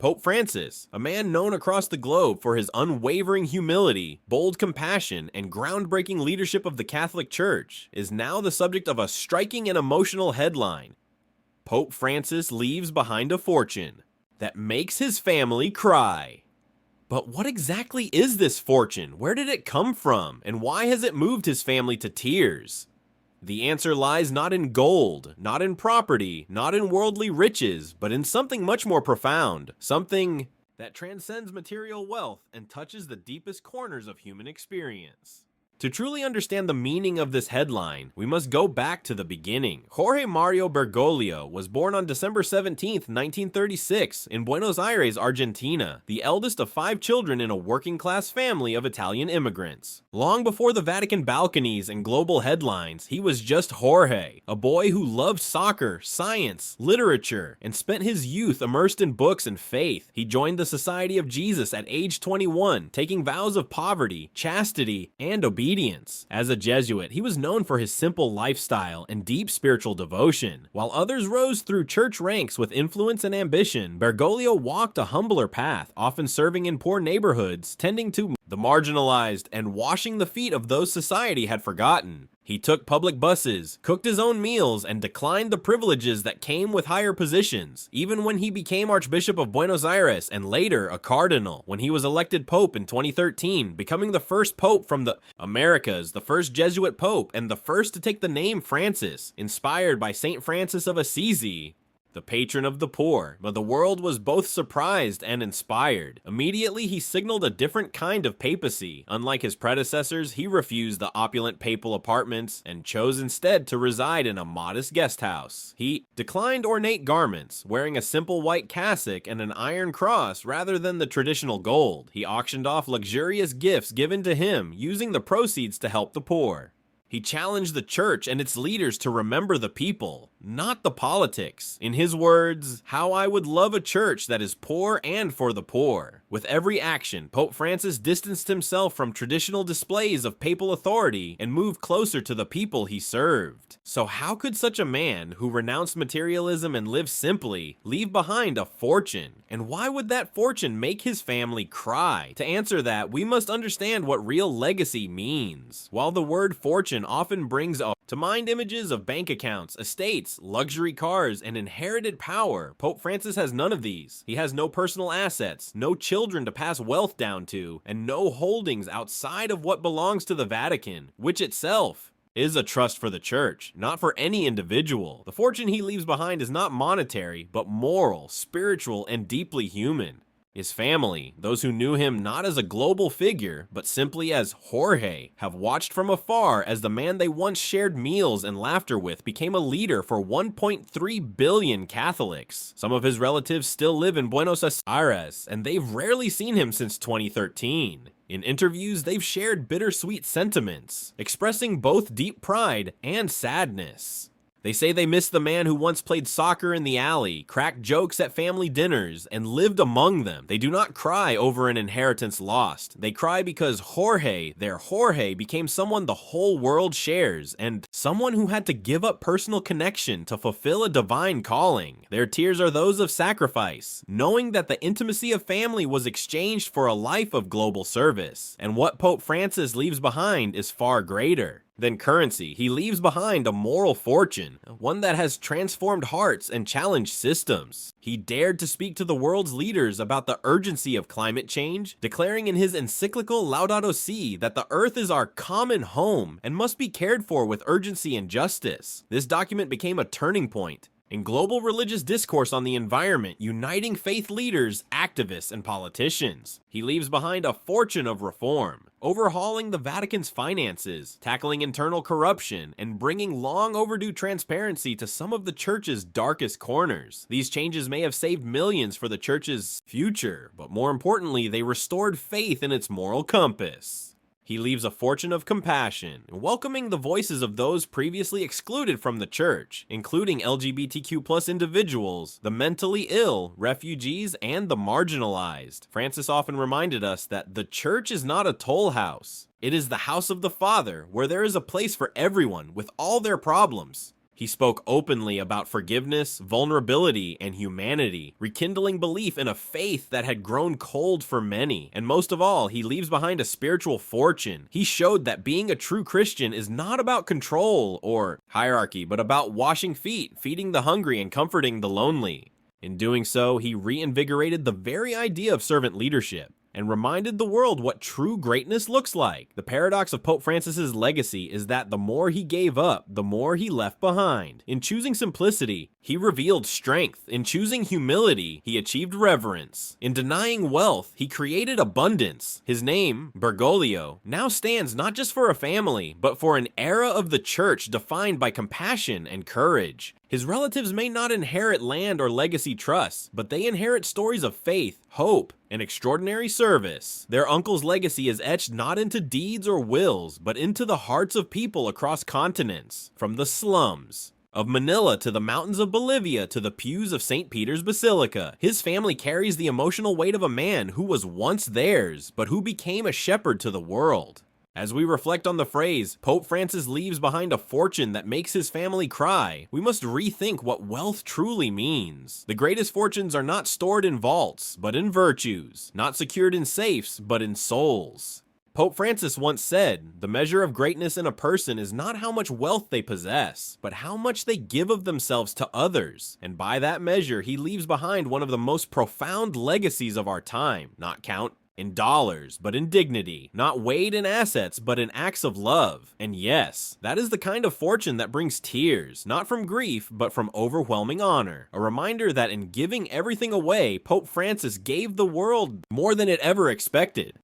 Pope Francis, a man known across the globe for his unwavering humility, bold compassion, and groundbreaking leadership of the Catholic Church, is now the subject of a striking and emotional headline. Pope Francis leaves behind a fortune that makes his family cry. But what exactly is this fortune? Where did it come from? And why has it moved his family to tears? The answer lies not in gold, not in property, not in worldly riches, but in something much more profound, something that transcends material wealth and touches the deepest corners of human experience. To truly understand the meaning of this headline, we must go back to the beginning. Jorge Mario Bergoglio was born on December 17, 1936, in Buenos Aires, Argentina, the eldest of 5 children in a working-class family of Italian immigrants. Long before the Vatican balconies and global headlines, he was just Jorge, a boy who loved soccer, science, literature, and spent his youth immersed in books and faith. He joined the Society of Jesus at age 21, taking vows of poverty, chastity, and obedience. As a Jesuit, he was known for his simple lifestyle and deep spiritual devotion. While others rose through church ranks with influence and ambition, Bergoglio walked a humbler path, often serving in poor neighborhoods, tending to the marginalized, and washing the feet of those society had forgotten. He took public buses, cooked his own meals, and declined the privileges that came with higher positions, even when he became Archbishop of Buenos Aires and later a cardinal when he was elected Pope in 2013, becoming the first Pope from the Americas, the first Jesuit Pope, and the first to take the name Francis, inspired by Saint Francis of Assisi, the patron of the poor. But the world was both surprised and inspired. Immediately, he signaled a different kind of papacy. Unlike his predecessors, he refused the opulent papal apartments and chose instead to reside in a modest guest house. He declined ornate garments, wearing a simple white cassock and an iron cross rather than the traditional gold. He auctioned off luxurious gifts given to him, using the proceeds to help the poor. He challenged the church and its leaders to remember the people, not the politics. In his words, "How I would love a church that is poor and for the poor." With every action, Pope Francis distanced himself from traditional displays of papal authority and moved closer to the people he served. So how could such a man, who renounced materialism and lived simply, leave behind a fortune? And why would that fortune make his family cry? To answer that, we must understand what real legacy means. While the word fortune often brings to mind images of bank accounts, estates, luxury cars, and inherited power, Pope Francis has none of these. He has no personal assets, no children to pass wealth down to, and no holdings outside of what belongs to the Vatican, which itself is a trust for the church, not for any individual. The fortune he leaves behind is not monetary, but moral, spiritual, and deeply human. His family, those who knew him not as a global figure, but simply as Jorge, have watched from afar as the man they once shared meals and laughter with became a leader for 1.3 billion Catholics. Some of his relatives still live in Buenos Aires, and they've rarely seen him since 2013. In interviews, they've shared bittersweet sentiments, expressing both deep pride and sadness. They say they miss the man who once played soccer in the alley, cracked jokes at family dinners, and lived among them. They do not cry over an inheritance lost. They cry because Jorge, their Jorge, became someone the whole world shares, and someone who had to give up personal connection to fulfill a divine calling. Their tears are those of sacrifice, knowing that the intimacy of family was exchanged for a life of global service. And what Pope Francis leaves behind is far greater than currency. He leaves behind a moral fortune, one that has transformed hearts and challenged systems. He dared to speak to the world's leaders about the urgency of climate change, declaring in his encyclical Laudato Si that the earth is our common home and must be cared for with urgency and justice. This document became a turning point in global religious discourse on the environment, uniting faith leaders, activists, and politicians. He leaves behind a fortune of reform, overhauling the Vatican's finances, tackling internal corruption, and bringing long overdue transparency to some of the church's darkest corners. These changes may have saved millions for the church's future, but more importantly, they restored faith in its moral compass. He leaves a fortune of compassion, welcoming the voices of those previously excluded from the church, including LGBTQ+ individuals, the mentally ill, refugees, and the marginalized. Francis often reminded us that the church is not a toll house. It is the house of the Father, where there is a place for everyone with all their problems. He spoke openly about forgiveness, vulnerability, and humanity, rekindling belief in a faith that had grown cold for many. And most of all, he leaves behind a spiritual fortune. He showed that being a true Christian is not about control or hierarchy, but about washing feet, feeding the hungry, and comforting the lonely. In doing so, he reinvigorated the very idea of servant leadership and reminded the world what true greatness looks like. The paradox of Pope Francis's legacy is that the more he gave up, the more he left behind. In choosing simplicity, he revealed strength. In choosing humility, he achieved reverence. In denying wealth, he created abundance. His name, Bergoglio, now stands not just for a family, but for an era of the church defined by compassion and courage. His relatives may not inherit land or legacy trusts, but they inherit stories of faith, hope, and extraordinary service. Their uncle's legacy is etched not into deeds or wills, but into the hearts of people across continents, from the slums of Manila to the mountains of Bolivia to the pews of St. Peter's Basilica. His family carries the emotional weight of a man who was once theirs, but who became a shepherd to the world. As we reflect on the phrase, Pope Francis leaves behind a fortune that makes his family cry, we must rethink what wealth truly means. The greatest fortunes are not stored in vaults, but in virtues, not secured in safes, but in souls. Pope Francis once said, "The measure of greatness in a person is not how much wealth they possess, but how much they give of themselves to others." And by that measure, he leaves behind one of the most profound legacies of our time, not count in dollars, but in dignity, not weighed in assets, but in acts of love. And yes, that is the kind of fortune that brings tears, not from grief, but from overwhelming honor. A reminder that in giving everything away, Pope Francis gave the world more than it ever expected.